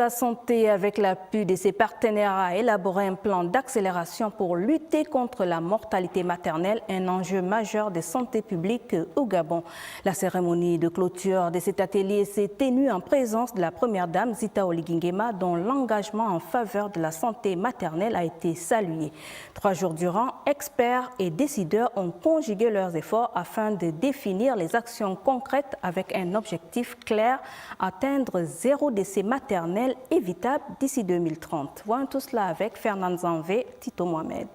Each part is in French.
La santé, avec l'appui de ses partenaires, a élaboré un plan d'accélération pour lutter contre la mortalité maternelle, un enjeu majeur de santé publique au Gabon. La cérémonie de clôture de cet atelier s'est tenue en présence de la première dame Zita Oligui-Nguema, dont l'engagement en faveur de la santé maternelle a été salué. 3 jours durant, experts et décideurs ont conjugué leurs efforts afin de définir les actions concrètes avec un objectif clair, atteindre 0 décès maternel évitable d'ici 2030. Voyons tout cela avec Fernand Zanvé, Tito Mohamed.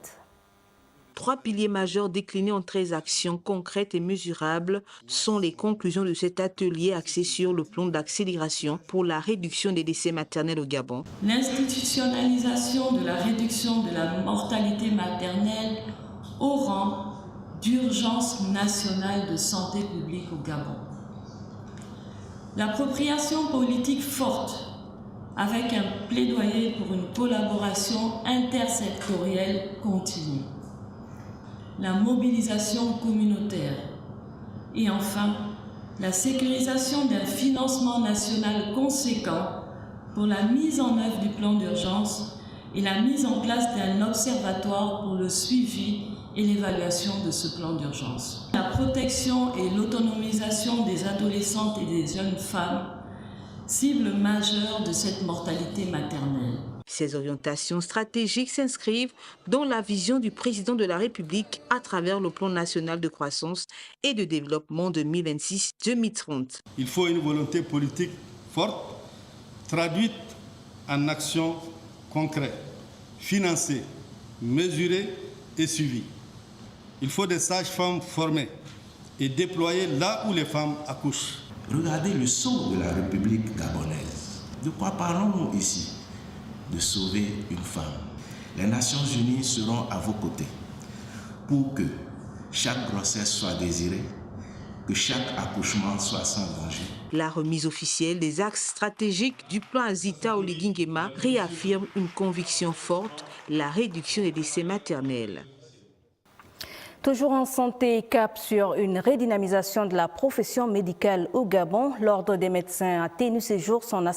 3 piliers majeurs déclinés en 13 actions concrètes et mesurables sont les conclusions de cet atelier axé sur le plan d'accélération pour la réduction des décès maternels au Gabon. L'institutionnalisation de la réduction de la mortalité maternelle au rang d'urgence nationale de santé publique au Gabon. L'appropriation politique forte avec un plaidoyer pour une collaboration intersectorielle continue. La mobilisation communautaire et enfin la sécurisation d'un financement national conséquent pour la mise en œuvre du plan d'urgence et la mise en place d'un observatoire pour le suivi et l'évaluation de ce plan d'urgence. La protection et l'autonomisation des adolescentes et des jeunes femmes, cible majeure de cette mortalité maternelle. Ces orientations stratégiques s'inscrivent dans la vision du président de la République à travers le plan national de croissance et de développement 2026-2030. Il faut une volonté politique forte, traduite en actions concrètes, financées, mesurées et suivies. Il faut des sages-femmes formées et déployées là où les femmes accouchent. Regardez le sceau de la République gabonaise. De quoi parlons-nous ici? De sauver une femme. Les Nations Unies seront à vos côtés pour que chaque grossesse soit désirée, que chaque accouchement soit sans danger. La remise officielle des axes stratégiques du plan Zita Oligui-Nguema réaffirme une conviction forte, la réduction des décès maternels. Toujours en santé, cap sur une redynamisation de la profession médicale au Gabon. L'Ordre des médecins a tenu ces jours son